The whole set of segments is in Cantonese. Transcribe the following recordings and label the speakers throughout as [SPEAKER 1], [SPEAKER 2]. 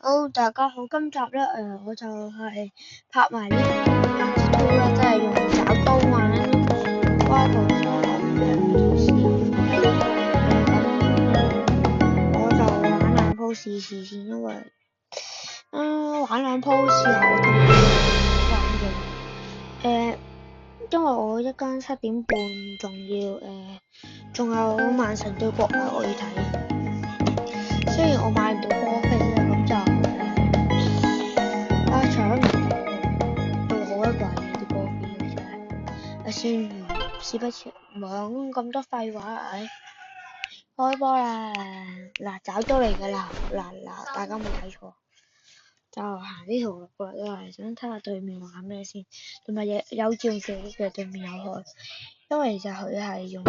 [SPEAKER 1] 好，大家好，今集咧我就係拍埋呢個截圖啦，即係用爪刀玩歪步上嘅條線。我就玩兩鋪試先，因為玩兩鋪試下我得唔得玩嘅。因為我一間7點半仲有曼城對國米我要睇，雖然我買唔到波飛啦，咁就搶唔到好一貴啲波飛嘅啫。事不宜遲，唔講咁多廢話，開波啦！嗱，找到嚟㗎啦！嗱，大家冇睇錯，就行呢條路過嚟都係想睇下對面玩咩先，同埋有照射嘅對面有開，因為就佢係用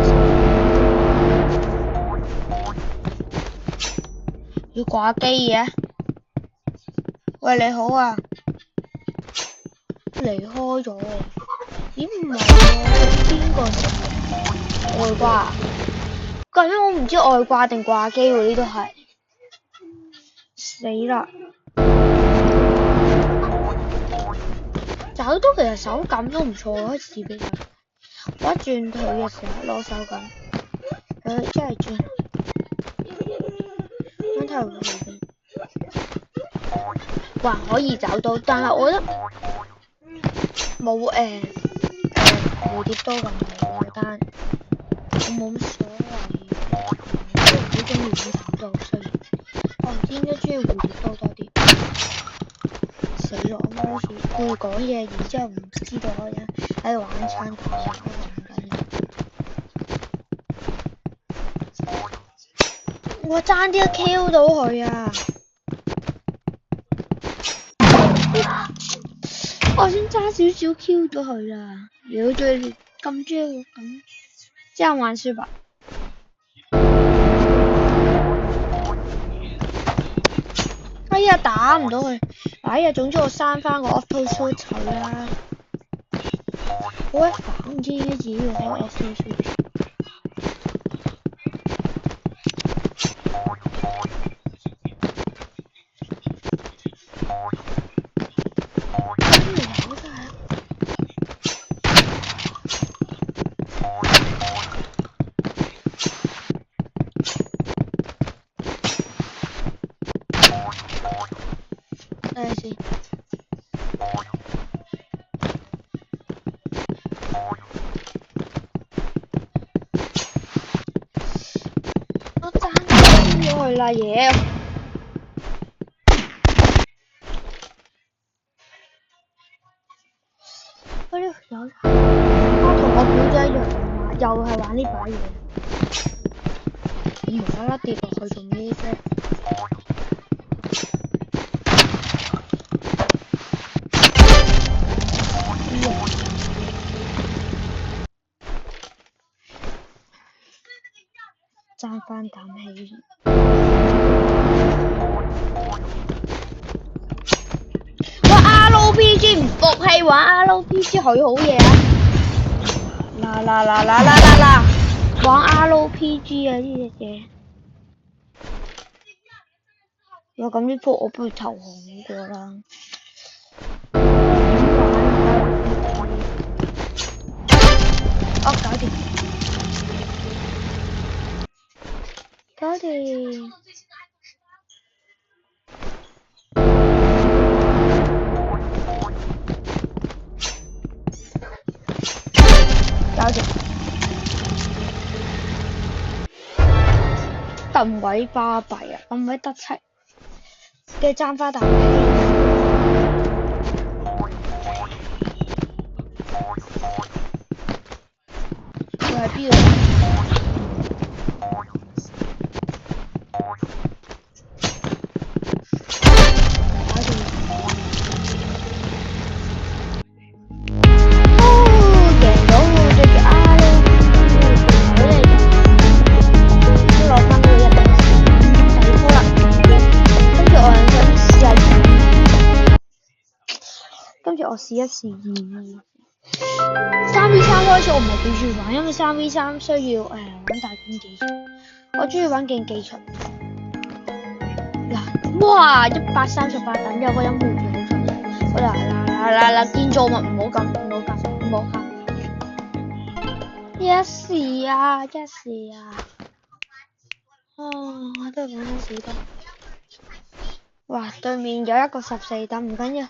[SPEAKER 1] 要掛機嘅。喂，你好啊！離開咗，咦唔係喎，邊個嚟？外掛，究竟我唔知外掛定掛機喎，呢都係死啦！找到其實手感都唔錯，開始比較，我一轉腿嘅時候攞手感，真係轉，咁頭還可以找到，但係我覺得冇蝴蝶刀咁好，但我冇乜所謂，我好中意揾找到，所以我唔知應該中意蝴蝶刀多啲。死咗，我好似會講嘢，然之後唔知道我喺度玩餐打玩緊。我爭啲 Q 到佢啊！我先差少少 Q 咗佢啦，如果再咁中意咁，這樣玩是吧？哎呀，打唔到佢！哎呀，總之我刪翻個 auto shoot 佢啦。好鬼煩，唔知點解自己要開 auto shoot。睇下先。我爭啲咗佢啦，嘢！嗰條友，我同我表姐一樣啊，又係玩呢把嘢。我無啦啦跌落去做咩啫？爭翻啖氣。玩 RPG 唔服氣，玩 RPG 佢好嘢啊！嗱，玩 RPG 啊呢隻嘢。哇，咁呢鋪我不如投降好過啦。搞掂。搞掂。咁鬼巴閉啊！咁鬼得戚嘅爭花啖氣。佢喺邊度？我試一試3v3開始我唔係幾中意玩，因為3v3需要玩大競技場，我中意玩競技場。嗱，哇！138等有個人回住好彩。嗱，建造物唔好撳，唔好撳，唔好撳。一時啊！我都係講緊士多。哇！對面有一個14等，唔緊要。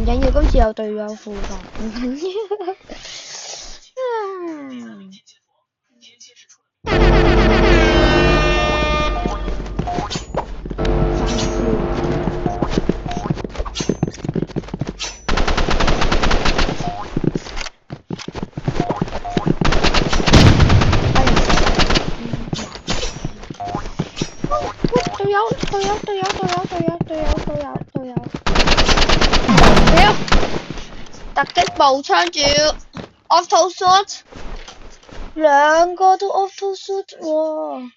[SPEAKER 1] 唔緊要，今次有隊友輔助，唔緊要。隊友。突擊步槍住 auto shot， 兩個都 auto shot 喎。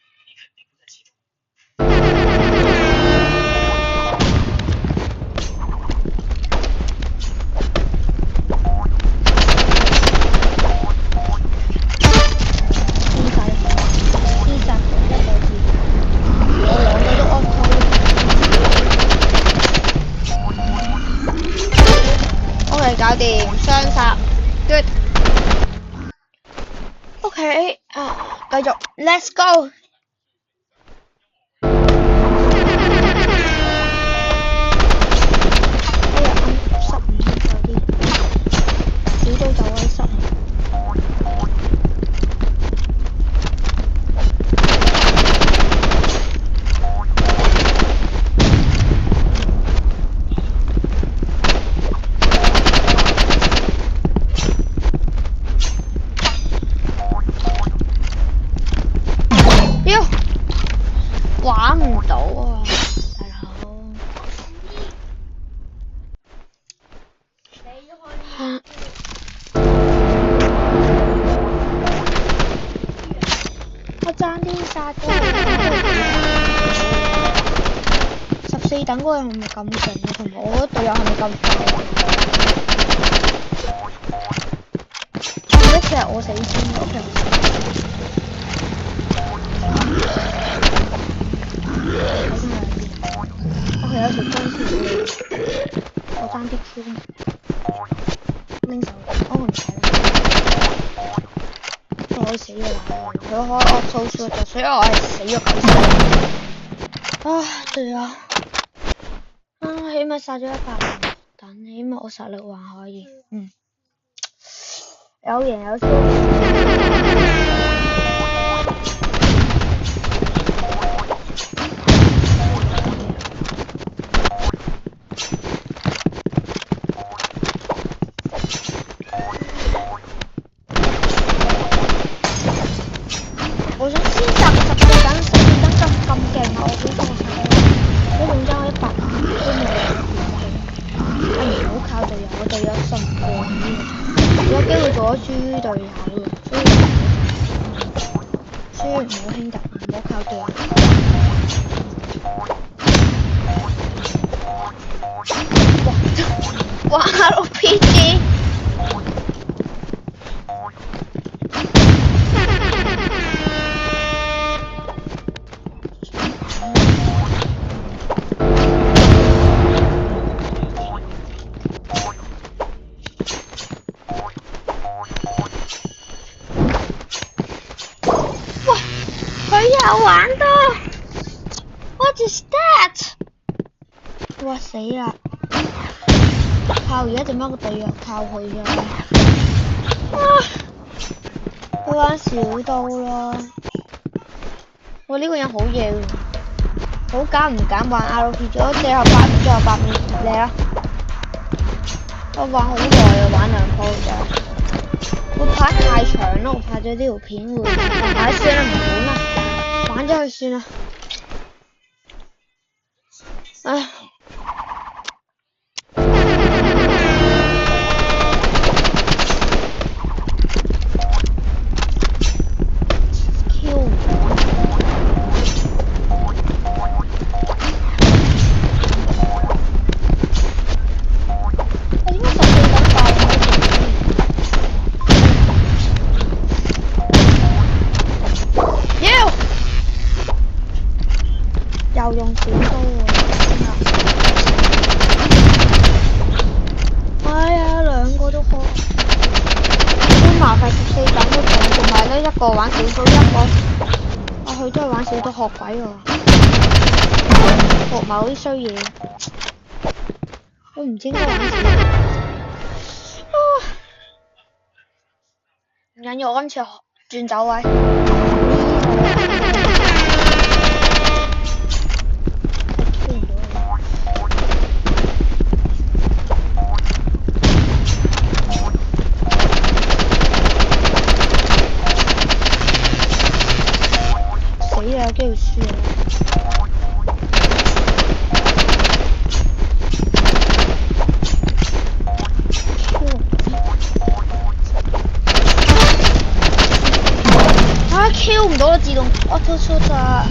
[SPEAKER 1] 搞掂，雙殺 ，good。OK， 繼續 ，let's go。15手啲，小刀就位15。玩唔到啊，大佬！我爭啲殺咗14等嗰個人係咪咁勁啊？同埋我隊友係咪咁快？一隻我死先 ，OK。我有條槍條，我爭啲 Q 拎手，唔使啦，我死咗啦！佢開auto shot，所以我係死咗9次。隊友，起碼殺咗100等，起碼我實力還可以，有贏有輸。我想先集14等咁勁啊！我估到我殺咗，我仲爭100都冇人。唔好靠隊友，我隊友信唔過呢個，有機會做咗豬隊友嘅，所以唔好兄弟，唔好靠隊友。哇！RPG。玩到 ，What is that？ 哇死啦！靠！而家點解個隊友靠佢咗？佢玩小刀啦！哇呢個人好嘢喎，好揀唔揀玩 RPG？ 最後8秒嚟啦！我玩好耐啊，玩2鋪咋？我拍太長啦，我拍咗呢條片會，算啦唔管啦。玩咗佢算啦，個玩小刀，一個啊佢都係玩小刀學鬼喎，學某啲衰嘢，我唔知應該玩小刀。唔緊要，我今次轉走位。死啦！有機會輸啊！Q 唔到啦，自動 auto shoot 啊！